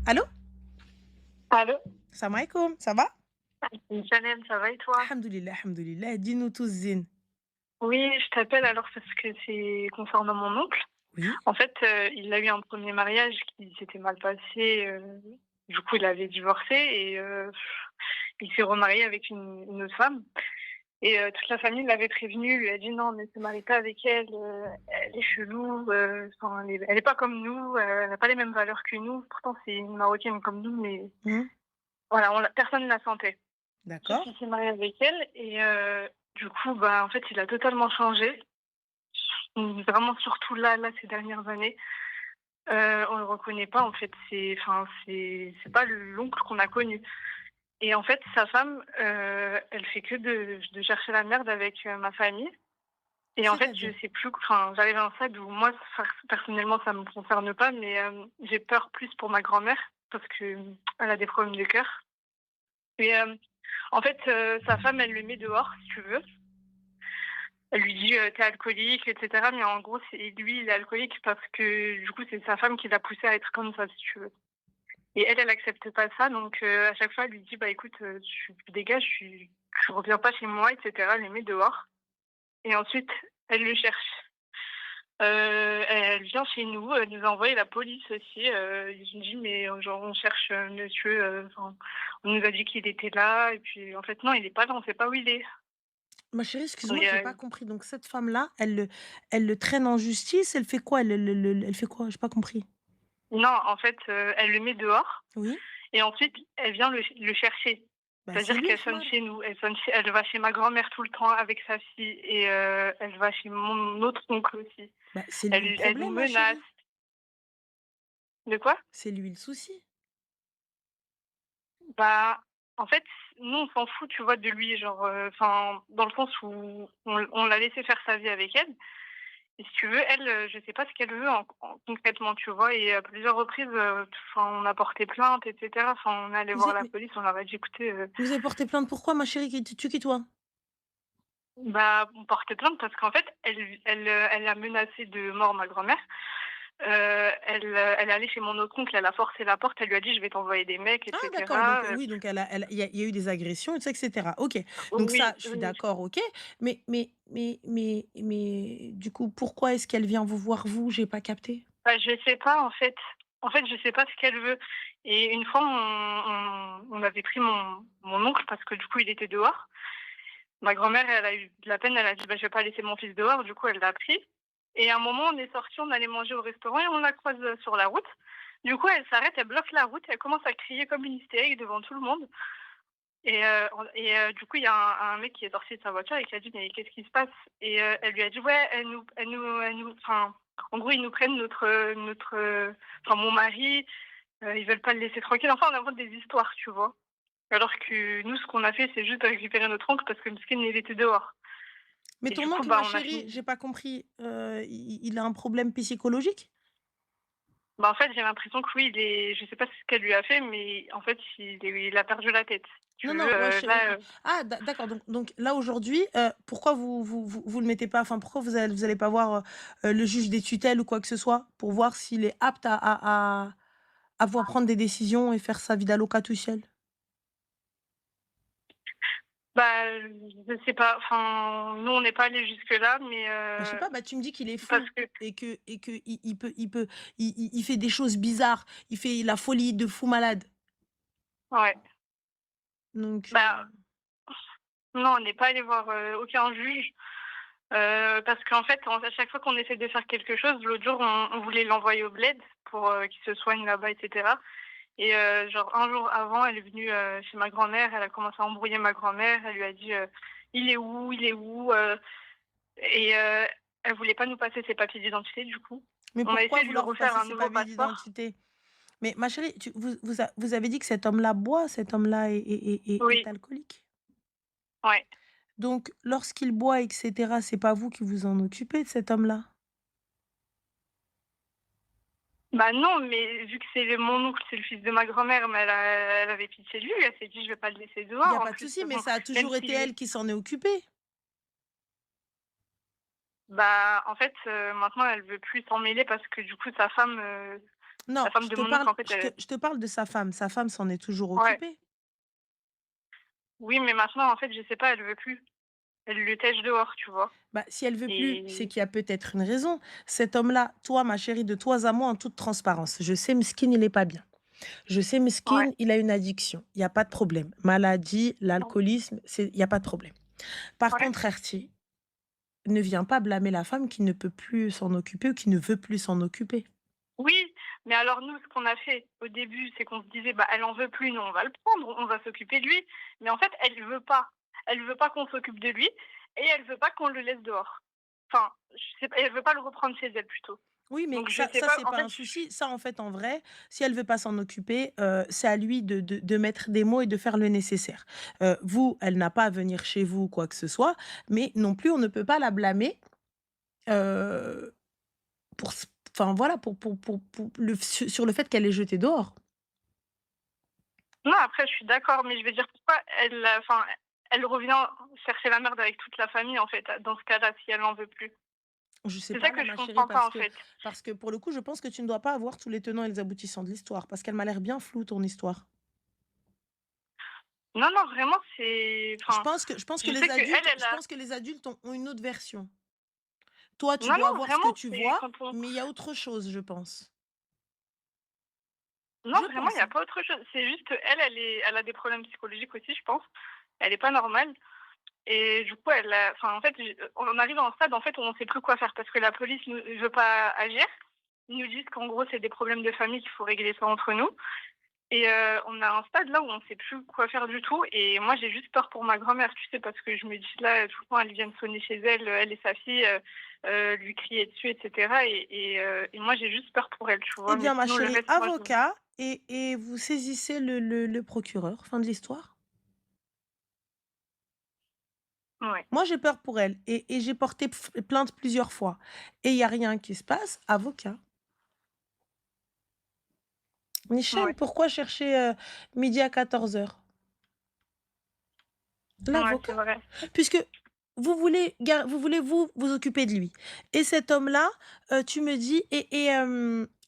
Allô? Allô? Salam alaikum, ça va? Salam, ça va et toi? Alhamdulillah, alhamdulillah. Dis-nous tous zine. Oui, je t'appelle alors parce que c'est concernant mon oncle. Oui, En fait, il a eu un premier mariage qui s'était mal passé, du coup, il avait divorcé et il s'est remarié avec une autre femme et toute la famille l'avait prévenu, lui a dit: «Non, ne te marie pas avec elle, elle est chelou, enfin, elle est pas comme nous, elle a pas les mêmes valeurs que nous». Pourtant, c'est une Marocaine comme nous, mais mmh, voilà, personne ne la sentait. Sauf d'accord. qu'il s'est marié avec elle et du coup, bah, en fait, il a totalement changé. Vraiment surtout là, ces dernières années. On le reconnaît pas en fait, c'est pas l'oncle qu'on a connu et en fait, sa femme, elle fait que de chercher la merde avec, ma famille et en fait, je C'est-à-dire? sais plus enfin, j'arrive à un stade où moi, personnellement, ça me concerne pas, mais j'ai peur plus pour ma grand-mère parce que elle a des problèmes de cœur et en fait, sa femme, elle le met dehors, si tu veux. Elle lui dit: «Tu alcoolique» et cetera, mais en gros, c'est lui, il est alcoolique parce que, du coup, c'est sa femme qui l'a poussé à être comme ça, si tu veux et elle, elle accepte pas ça donc à chaque fois, elle lui dit: «Bah, écoute, tu dégages, tu reviens pas chez moi» et cetera. Elle le met dehors et ensuite, elle le cherche. Elle vient chez nous, elle nous a envoyé la police aussi, ils ont dit: «Mais genre, on cherche, monsieur, enfin, on nous a dit qu'il était là et puis en fait, non, il est pas là, on sait pas où il est» Ma chérie, excuse-moi, et j'ai pas compris. Donc cette femme-là, elle le traîne en justice, elle fait quoi? Elle fait quoi? J'ai pas compris. non, en fait, elle le met dehors. Oui? Et ensuite, elle vient le chercher. Bah, c'est C'est-à-dire lui le qu'elle sonne chemal. chez nous, elle va chez ma grand-mère tout le temps avec sa fille et elle va chez mon autre oncle aussi. Bah, c'est lui le Elle nous problème, ma menace. chérie. De quoi? C'est lui le souci. Bah, en fait, nous, on s'en fout, tu vois, de lui, genre, enfin, dans le sens où on l'a laissé faire sa vie avec elle et si tu veux, elle, je sais pas ce qu'elle veut concrètement, tu vois? Et à plusieurs reprises, enfin, on a porté plainte et cetera. Enfin, on est allé Vous voir êtes la mais police, on leur a dit: «Écoutez, vous avez porté plainte pourquoi, ma chérie? Tu qui toi? bah, on portait plainte parce qu'en fait, elle a menacé de mort ma grand-mère. Elle est allée chez mon autre oncle, elle a forcé la porte, elle lui a dit: «Je vais t'envoyer des mecs» et Ah d'accord, cetera, donc oui, donc il y a eu des agressions et cetera. OK, donc ça, oui, je suis oui. d'accord, OK, mais du coup, pourquoi est-ce qu'elle vient vous voir vous? J'ai pas capté. Bah, je sais pas en fait. En fait, je sais pas ce qu'elle veut et une fois, on avait pris mon oncle parce que du coup, il était dehors. Ma grand-mère, elle a eu de la peine, elle a dit: «Bah, je vais pas laisser mon fils dehors», du coup, elle l'a pris et à un moment, on est sortis, on allait manger au restaurant et on la croise, sur la route. Du coup, elle s'arrête, elle bloque la route, elle commence à crier comme une hystérique devant tout le monde du coup, il y a un mec qui est sorti de sa voiture et qui a dit: «Mais qu'est-ce qui se passe?» et elle lui a dit: «Ouais, elle nous enfin, en gros, ils nous prennent enfin, mon mari, ils veulent pas le laisser tranquille». Enfin, on invente des histoires, tu vois? Alors que nous, ce qu'on a fait, c'est juste récupérer notre oncle parce que Mskin, il était dehors Mais et ton du coup, oncle, bah, ma on a chérie, fini j'ai pas compris, il a un problème psychologique? bah, en fait, j'ai l'impression que oui, je sais pas ce qu'elle lui a fait, mais en fait, il a perdu la tête. Tu Non, veux, non, moi je là, ah d'accord, donc là aujourd'hui, pourquoi vous le mettez pas enfin, pourquoi vous allez pas voir, le juge des tutelles ou quoi que ce soit? Pour voir s'il est apte à pouvoir prendre des décisions et faire sa vida loca tout seul? bah, je sais pas, enfin, nous, on n'est pas allés jusque-là, mais Bah, je sais pas, bah, tu me dis qu'il est parce fou que et que il fait des choses bizarres, il fait la folie de fou malade, ouais, donc bah, non, on n'est pas allé voir, aucun juge, parce qu'en fait, à chaque fois qu'on essaie de faire quelque chose, l'autre jour, on voulait l'envoyer au bled pour, qu'il se soigne là-bas et cetera et genre un jour avant, elle est venue, chez ma grand-mère, elle a commencé à embrouiller ma grand-mère, elle lui a dit, «Il est où? Il est où?» et elle voulait pas nous passer ses papiers d'identité du coup. mais On a pourquoi essayé de lui vouloir vous refaire passer un ses nouveau papiers passeport. d'identité? Mais ma chérie, vous avez dit que cet homme-là boit, cet homme-là est Oui, alcoolique? ouais. Donc lorsqu'il boit et cetera, c'est pas vous qui vous en occupez de cet homme-là? Bah non, mais vu que c'est mon oncle, c'est le fils de ma grand-mère, mais elle avait pitié de lui, elle s'est dit: «Je vais pas le laisser Il y a dehors». En pas de plus, souci, mais bon, ça a même toujours été si elle qui s'en est occupée. bah, en fait, maintenant elle veut plus s'en mêler parce que du coup sa femme, Non, La femme de mon oncle, en fait, elle je te parle de sa femme. Sa femme s'en est toujours ouais. occupée. Oui, mais maintenant, en fait, je sais pas, elle veut plus. Elle le tèche dehors, tu vois? Bah, si elle veut plus, c'est Et qu'il y a peut-être une raison. Cet homme-là, toi, ma chérie, de toi à moi, en toute transparence, je sais, Meskin, il est pas bien. Je sais, ouais. Meskin, il a une addiction. Il y a pas de problème. Maladie, l'alcoolisme, il y a pas de problème. Par Ouais. contre, Herty, ne viens pas blâmer la femme qui ne peut plus s'en occuper ou qui ne veut plus s'en occuper. Oui, mais alors nous, ce qu'on a fait au début, c'est qu'on se disait: «Bah, elle en veut plus, nous, on va le prendre, on va s'occuper de lui». Mais en fait, elle veut pas. Elle veut pas qu'on s'occupe de lui et elle veut pas qu'on le laisse dehors. Enfin, je sais pas, elle veut pas le reprendre chez elle plutôt. Oui, mais Donc je sais ça pas, c'est en pas fait, un souci. Ça, en fait, en vrai, si elle veut pas s'en occuper, c'est à lui de mettre des mots et de faire le nécessaire. Vous, elle n'a pas à venir chez vous ou quoi que ce soit, mais non plus, on ne peut pas la blâmer, heu, pour s enfin, voilà, pour le sur le fait qu'elle est jetée dehors. non, après, je suis d'accord, mais je veux dire, pourquoi elle, enfin, elle revient chercher la merde avec toute la famille, en fait, dans ce cas-là, si elle en veut plus? Je sais C'est ça pas là, que je ma chérie, comprends pas, en fait. parce que pour le coup, je pense que tu ne dois pas avoir tous les tenants et les aboutissants de l'histoire, parce qu'elle m'a l'air bien floue ton histoire. Non, non, vraiment, c'est, enfin, Je pense que je sais qu'elle, elle je a, pense que les adultes ont une autre version. Toi, tu non, dois non, avoir ce que vraiment, tu c'est vois, quand on, mais il y a autre chose, je pense. non, Je vraiment, il y pense, a hein. pas autre chose. C'est juste elle, elle a des problèmes psychologiques aussi, je pense. Elle est pas normale et du coup, elle a, enfin, en fait, on arrive à un stade, en fait, où on sait plus quoi faire parce que la police ne veut pas agir. Ils nous disent qu'en gros, c'est des problèmes de famille, qu'il faut régler ça entre nous. Et on a un stade là où on sait plus quoi faire du tout et moi, j'ai juste peur pour ma grand-mère, tu sais? Parce que je me dis là, tout le temps, elles viennent sonner chez elle, elle et sa fille, lui crier dessus et cetera et moi, j'ai juste peur pour elle, tu Eh vois? Mais bien, ma sinon, le chérie, reste, moi, je avocat et vous saisissez le procureur. Fin de l'histoire. ouais, Moi, j'ai peur pour elle et j'ai porté plainte plusieurs fois et il y a rien qui se passe, avocat. Michel, ouais, pourquoi chercher, midi à 14 heures? ouais, L'avocat. c'est vrai. Puisque vous voulez vous occuper de lui et cet homme-là, tu me dis et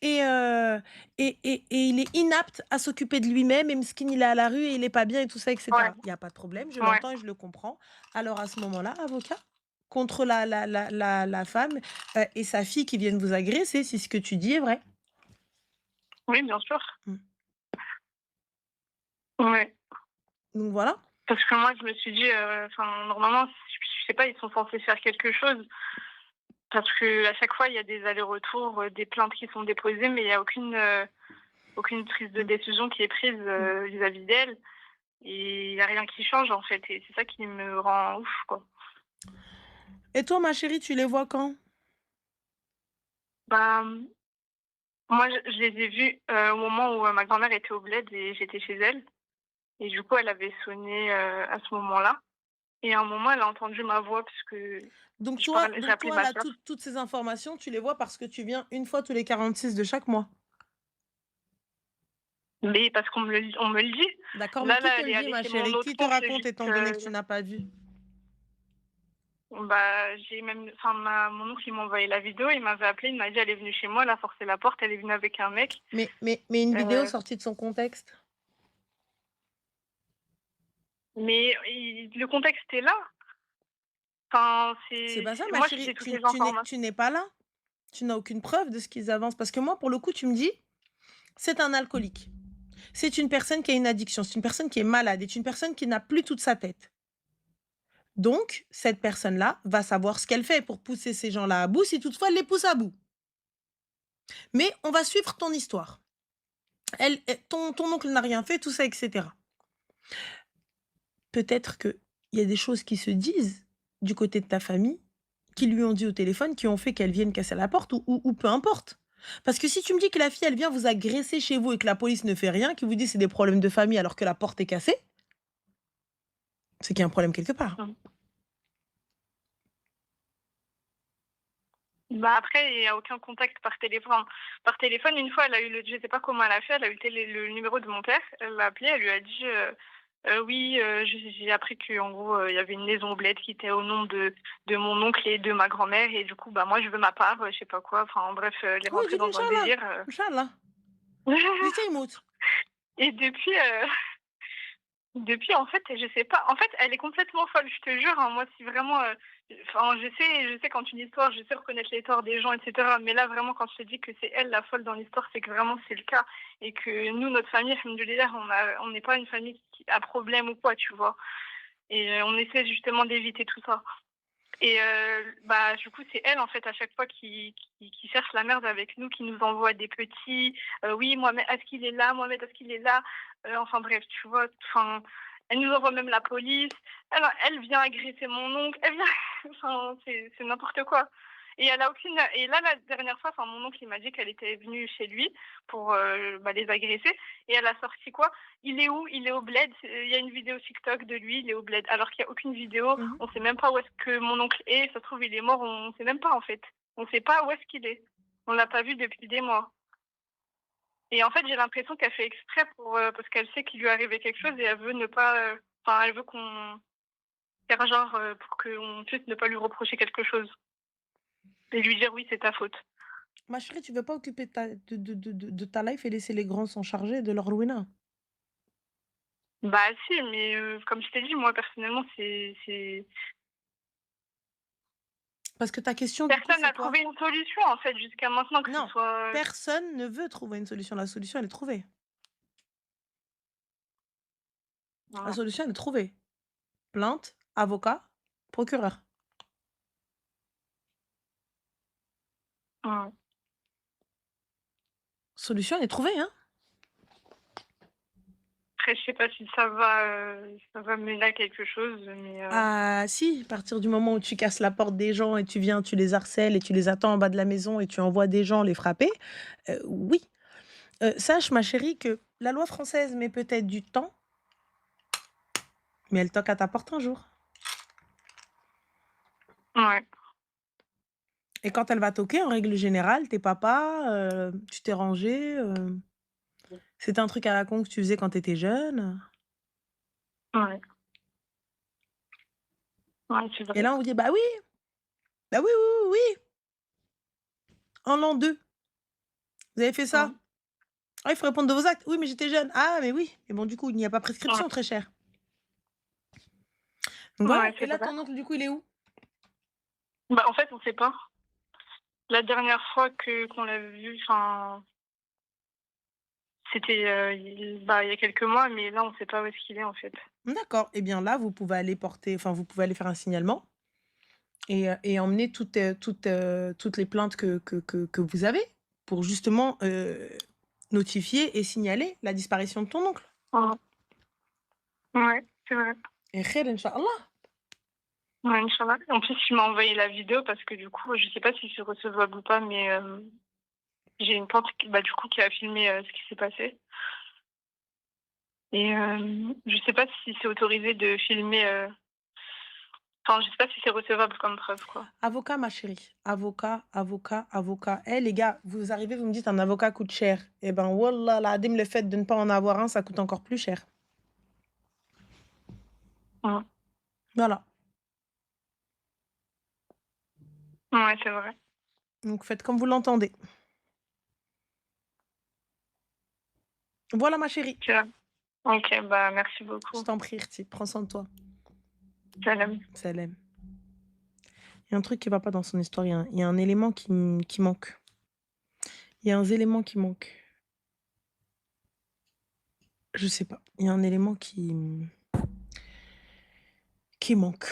il est inapte à s'occuper de lui-même et Mskin, il est à la rue et il est pas bien et tout ça et Ouais, cetera. Il y a pas de problème, je ouais. l'entends et je le comprends. Alors à ce moment-là, avocat, contre la femme, et sa fille qui viennent vous agresser si ce que tu dis est vrai. Oui, bien sûr. Mmh. Ouais. Donc voilà. Parce que moi, je me suis dit, enfin, normalement, je sais pas, ils sont censés faire quelque chose. Parce que à chaque fois, il y a des allers-retours, des plaintes qui sont déposées, mais il y a aucune prise de Mmh, décision qui est prise, mmh. vis-à-vis d'elle et il y a rien qui change, en fait et c'est ça qui me rend ouf, quoi. Et toi, ma chérie, tu les vois quand? Ben, moi, je les ai vus, au moment où, ma grand-mère était au bled et j'étais chez elle et du coup, elle avait sonné, à ce moment-là et à un moment, elle a entendu ma voix parce que j'ai appelé Donc toi ma là, sœur. toutes ces informations, tu les vois parce que tu viens une fois tous les 46 de chaque mois? Mais parce on me le dit. D'accord, mais qui Là, te elle le est dit, allée ma chez mon chérie? autre Qui te oncle raconte juste, étant donné que tu n'as pas vu? bah, j'ai même, enfin, mon oncle, il m'a envoyé la vidéo, il m'avait appelé, il m'a dit: «Elle est venue chez moi, elle a forcé la porte, elle est venue avec un mec». Mais une vidéo Heu, sortie de son contexte? mais le contexte est là. Enfin, C'est pas ça, ma moi, chérie. j'ai toutes les informations. Tu n'es pas là. Tu n'as aucune preuve de ce qu'ils avancent. Parce que moi, pour le coup, tu me dis, c'est un alcoolique. C'est une personne qui a une addiction. C'est une personne qui est malade. C'est une personne qui n'a plus toute sa tête. Donc, cette personne-là va savoir ce qu'elle fait pour pousser ces gens-là à bout, si toutefois elle les pousse à bout. Mais on va suivre ton histoire. Ton oncle n'a rien fait, tout ça, etc. Peut-être qu'il y a des choses qui se disent du côté de ta famille, qui lui ont dit au téléphone, qui ont fait qu'elle vienne casser la porte ou peu importe. Parce que si tu me dis que la fille, elle vient vous agresser chez vous et que la police ne fait rien, qui vous dit c'est des problèmes de famille alors que la porte est cassée, c'est qu'il y a un problème quelque part. Mmh. Bah, après, il y a aucun contact par téléphone. Par téléphone, une fois, elle a eu je sais pas comment elle a fait, elle a eu le numéro de mon père, elle l'a appelé, elle lui a dit, «Oui, j'ai appris qu'en gros, il y avait une maison au bled qui était au nom de mon oncle et de ma grand-mère et du coup, bah, moi, je veux ma part», je sais pas quoi, enfin bref, elle est Oui, rentrée dis-lui dans un Inch'Allah. délire, Inch'Allah. ليه يموت؟ Et depuis, en fait, je sais pas. En fait, elle est complètement folle, je te jure, hein. Moi, si vraiment, enfin, je sais quand une histoire, je sais reconnaître les torts des gens, et cetera. Mais là, vraiment, quand je te dis que c'est elle la folle dans l'histoire, c'est que vraiment c'est le cas et que nous, notre famille, alhamdoulilah, on n'est pas une famille qui a problème ou quoi, tu vois? Et on essaie justement d'éviter tout ça. Et bah, du coup, c'est elle, en fait, à chaque fois qui cherche la merde avec nous, qui nous envoie des petits, «Oui, Mohamed, est-ce qu'il est là? Mohamed, est-ce qu'il est là?» Enfin bref, tu vois? Enfin, elle nous envoie même la police. Elle vient agresser mon oncle, elle vient enfin, c'est n'importe quoi. Et elle a aucune et là, la dernière fois, enfin, mon oncle, il m'a dit qu'elle était venue chez lui pour, bah, les agresser et elle a sorti quoi? Il est où? Il est au bled. Il y a une vidéo TikTok de lui, il est au bled. Alors qu'il y a aucune vidéo, Mmh. on sait même pas où est-ce que mon oncle est. Ça se trouve, il est mort, on sait même pas en fait. On sait pas où est-ce qu'il est. On l'a pas vu depuis des mois. Et en fait, j'ai l'impression qu'elle fait exprès pour, parce qu'elle sait qu'il lui est arrivé quelque chose et elle veut ne pas, enfin, elle veut qu'on faire genre, pour qu'on puisse ne pas lui reprocher quelque chose et lui dire: «Oui, c'est ta faute». Ma chérie, tu veux pas occuper de ta life et laisser les grands s'en charger de leur ruina? Bah si, mais comme je t'ai dit, moi personnellement, c'est Parce que ta question, du coup, personne c'est n'a quoi? trouvé une solution en fait jusqu'à maintenant que ce Non, soit, personne ne veut trouver une solution. La solution, elle est trouvée. La ouais. solution, elle est trouvée. Plainte, avocat, procureur. Ouais. Solution, elle est trouvée, hein? Après, je sais pas si ça va mener à quelque chose, mais Ah si, à partir du moment où tu casses la porte des gens et tu viens, tu les harcèles et tu les attends en bas de la maison et tu envoies des gens les frapper, oui. Sache ma chérie que la loi française met peut-être du temps, mais elle toque à ta porte un jour. ouais. Et quand elle va toquer, en règle générale, tu es papa, tu t'es rangé, c'était un truc à la con que tu faisais quand tu étais jeune. Ouais. Ouais, c'est Et vrai. là, on vous dit: bah oui, oui, oui, oui, en l'an 2, vous avez fait Ouais. ça. Ah, il faut répondre de vos actes. Oui, mais j'étais jeune. Ah, mais oui. Mais bon, du coup, il n'y a pas Ouais. prescription, très cher. Donc voilà. Ouais, Et c'est là, vrai. ton oncle, du coup, il est où? Bah, en fait, on sait pas. La dernière fois que qu'on l'a vu, enfin, c'était, il y a quelques mois, mais là, on sait pas où est-ce qu'il est, en fait. D'accord. Eh bien là, vous pouvez aller porter, enfin, vous pouvez aller faire un signalement et emmener toutes les plaintes que vous avez pour justement notifier et signaler la disparition de ton oncle. Ouais. Ouais, c'est vrai. Et khair, Inch'Allah. Ouais, Inch'Allah. En plus, il m'a envoyé la vidéo parce que du coup, je sais pas si c'est recevable ou pas, mais j'ai une tante qui, bah, du coup, qui a filmé, ce qui s'est passé et je sais pas si c'est autorisé de filmer, enfin, je sais pas si c'est recevable comme preuve, quoi. Avocat, ma chérie. Avocat, avocat, avocat. Eh les gars, vous arrivez, vous me dites un avocat coûte cher. Eh ben, wallah, l'adem, le fait de ne pas en avoir un, ça coûte encore plus cher. Mmh. Voilà. Ouais, c'est vrai. Donc faites comme vous l'entendez. Voilà, ma chérie. C'est vrai. OK, bah, merci Je beaucoup. t'en prie, Irti. Prends soin de toi. Salam. Salam. Il y a un truc qui va pas dans son histoire. Il y a un élément qui manque. Il y a un élément qui manque. Je sais pas. Il y a un élément qui manque.